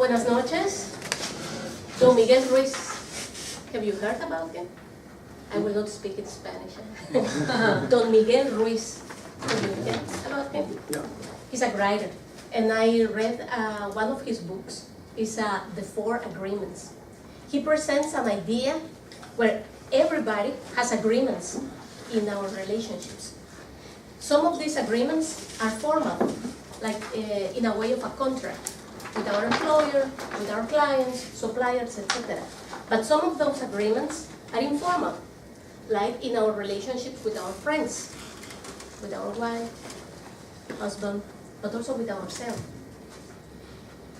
Buenas noches. Don Miguel Ruiz. Have you heard about him? I will not speak in Spanish. Don Miguel Ruiz. Have you heard about him? Yeah. He's a writer. And I read one of his books. It's The Four Agreements. He presents an idea where everybody has agreements in our relationships. Some of these agreements are formal, like in a way of a contract with our employer, with our clients, suppliers, etc. But some of those agreements are informal, like in our relationships with our friends, with our wife, husband, but also with ourselves.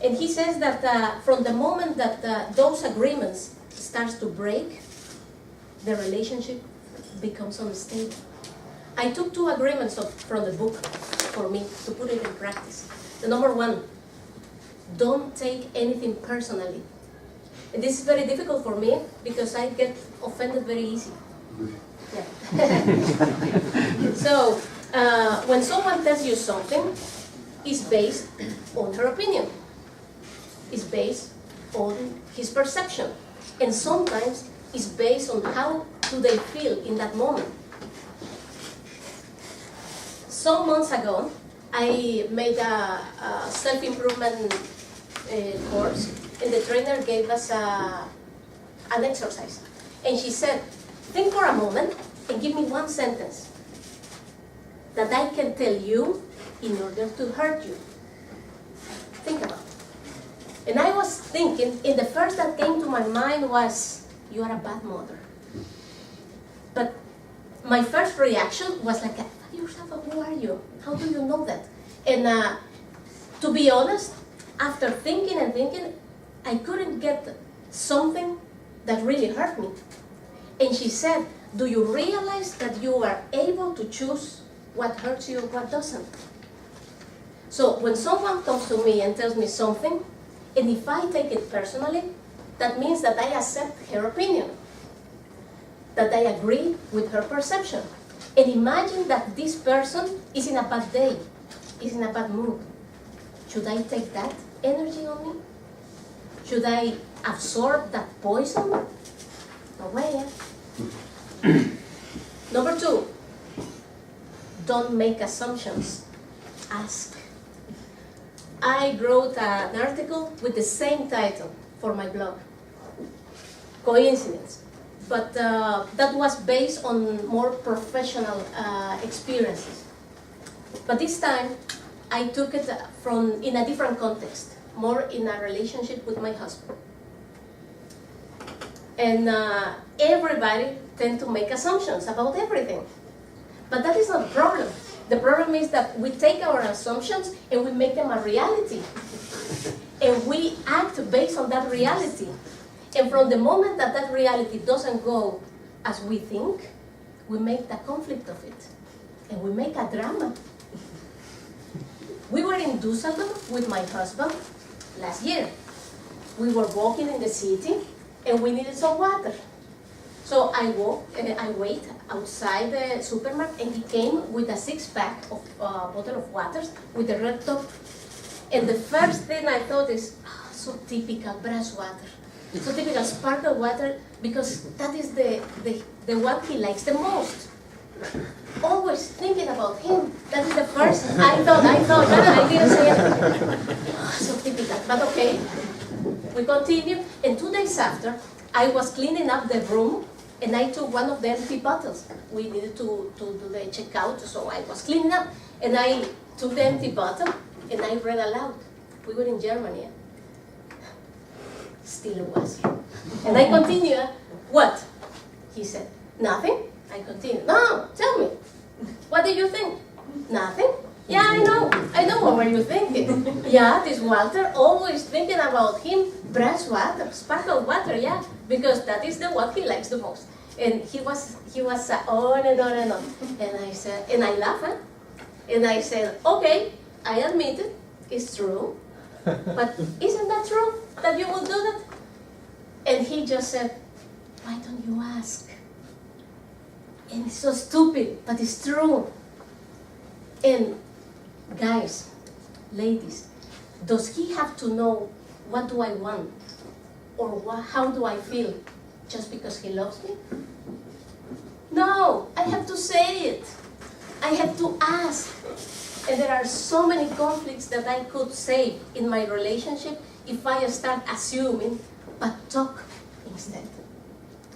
And he says that from the moment that those agreements starts to break, the relationship becomes unstable. I took 2 agreements from the book for me to put it in practice. The number 1, don't take anything personally. And this is very difficult for me because I get offended very easy. Yeah. So when someone tells you something, it's based on her opinion. It's based on his perception. And sometimes it's based on how do they feel in that moment. Some months ago, I made a self-improvement course, and the trainer gave us an exercise. And she said, think for a moment and give me one sentence that I can tell you in order to hurt you. Think about it. And I was thinking, and the first that came to my mind was, you are a bad mother. But my first reaction was like, yourself, who are you? How do you know that? And to be honest, after thinking and thinking, I couldn't get something that really hurt me. And she said, do you realize that you are able to choose what hurts you and what doesn't? So when someone comes to me and tells me something, and if I take it personally, that means that I accept her opinion, that I agree with her perception. And imagine that this person is in a bad day, is in a bad mood. Should I take that energy on me? Should I absorb that poison? No way. Number 2, don't make assumptions. Ask. I wrote an article with the same title for my blog. Coincidence. But that was based on more professional experiences. But this time, I took it in a different context, more in a relationship with my husband. And everybody tends to make assumptions about everything. But that is not the problem. The problem is that we take our assumptions and we make them a reality. And we act based on that reality. And from the moment that that reality doesn't go as we think, we make the conflict of it. And we make a drama. We were in Düsseldorf with my husband last year. We were walking in the city and we needed some water. So I wait outside the supermarket and he came with a 6-pack of bottle of water with a red top. And the first thing I thought is, so typical brass water. So typical sparkle water, because that is the one he likes the most. Always thinking about him. That is the first I thought, I didn't say it. So typical, but okay. We continue, and 2 days after, I was cleaning up the room, and I took one of the empty bottles. We needed to do the checkout, so I was cleaning up, and I took the empty bottle, and I read aloud. We were in Germany. Still was. And I continue. What? He said, nothing. I continue. No, tell me. What did you think? Nothing. Yeah, I know what were you thinking. Yeah, this Walter, always thinking about him, brass water, sparkle water, yeah, because that is the one he likes the most. And he was on and on and on. And I said, and I laughed, huh? And I said, okay, I admit it, it's true. But isn't that true that you will do that? And he just said, why don't you ask? And it's so stupid, but it's true. And guys, ladies, does he have to know what do I want? Or how do I feel? Just because he loves me? No, I have to say it. I have to ask. And there are so many conflicts that I could save in my relationship if I start assuming, but talk instead.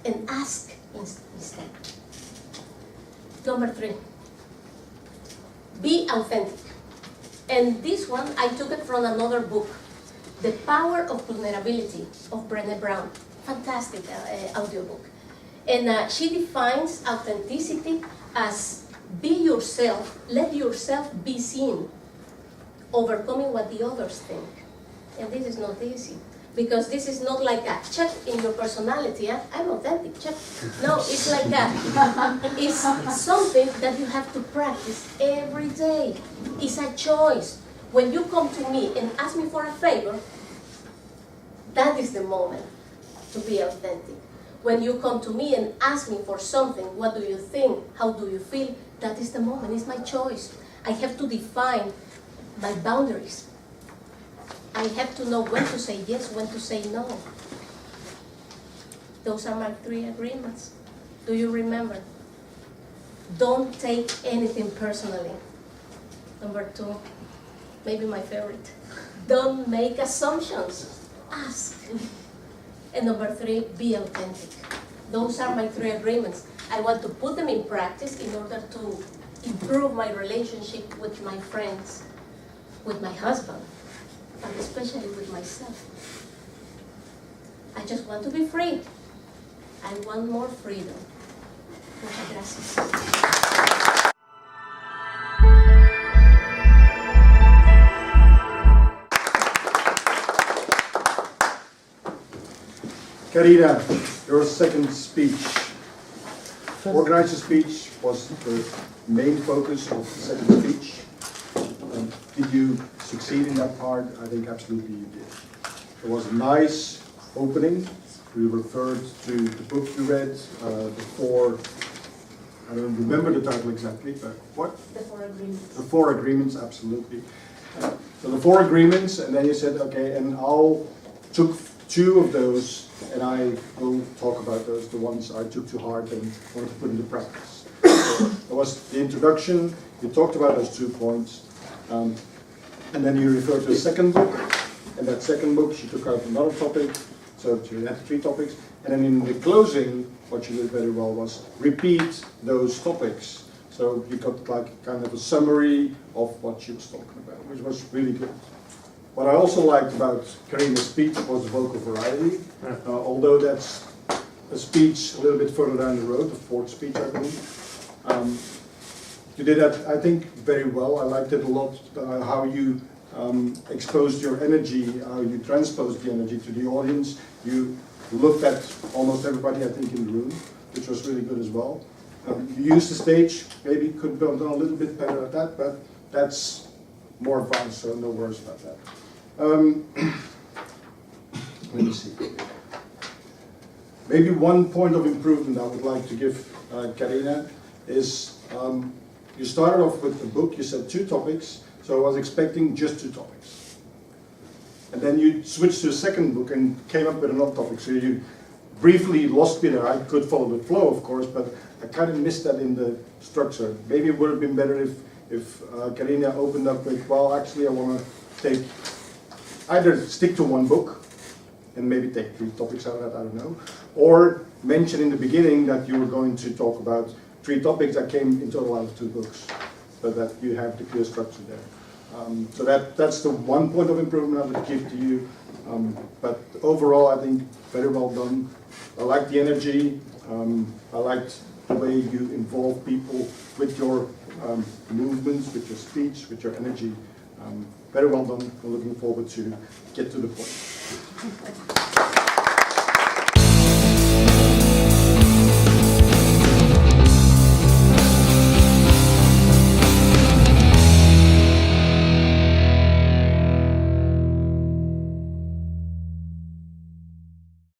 And ask instead. Number 3, be authentic. And this one, I took it from another book, The Power of Vulnerability of Brené Brown. Fantastic audiobook. And she defines authenticity as be yourself, let yourself be seen, overcoming what the others think. And this is not easy, because this is not like a check in your personality. I'm authentic, check. No, it's like it's something that you have to practice every day. It's a choice. When you come to me and ask me for a favor, that is the moment to be authentic. When you come to me and ask me for something, what do you think? How do you feel? That is the moment. It's my choice. I have to define my boundaries. I have to know when to say yes, when to say no. Those are my 3 agreements. Do you remember? Don't take anything personally. Number 2, maybe my favorite. Don't make assumptions. Ask. And number 3, be authentic. Those are my 3 agreements. I want to put them in practice in order to improve my relationship with my friends, with my husband, and especially with myself. I just want to be free. I want more freedom. Muchas gracias. Karina, your second speech. Organizer speech was the main focus of the second speech. Did you succeed in that part? I think absolutely you did. It was a nice opening. We referred to the book you read, the 4, I don't remember the title exactly, but what? The 4 agreements. The 4 agreements, absolutely. So the 4 agreements, and then you said, okay, and I'll took 2 of those, and I will talk about those, the ones I took to heart and wanted to put into practice. So that was the introduction. You talked about those 2 points, and then you referred to a second book. In that second book, she took out another topic, so you had 3 topics. And then in the closing, what you did very well was repeat those topics. So you got like kind of a summary of what she was talking about, which was really good. What I also liked about Karina's speech was the vocal variety, although that's a speech a little bit further down the road, the 4th speech, I believe. You did that, I think, very well. I liked it a lot, how you exposed your energy, how you transposed the energy to the audience. You looked at almost everybody, I think, in the room, which was really good as well. You used the stage, maybe could have done a little bit better at that, but that's more advanced, so no worries about that. Let me see. Maybe one point of improvement I would like to give Karina is you started off with the book, you said 2 topics, so I was expecting just 2 topics. And then you switched to a second book and came up with another topic, so you briefly lost me there. I could follow the flow, of course, but I kind of missed that in the structure. Maybe it would have been better if Karina opened up with, well, actually I want to take, either stick to 1 book and maybe take 3 topics out of that, I don't know, or mention in the beginning that you were going to talk about 3 topics that came in total out of 2 books, so that you have the clear structure there. So that's the one point of improvement I would give to you, but overall I think very well done. I liked the energy, I liked the way you involve people with your movements, with your speech, with your energy. Very well done. I'm looking forward to get to the point.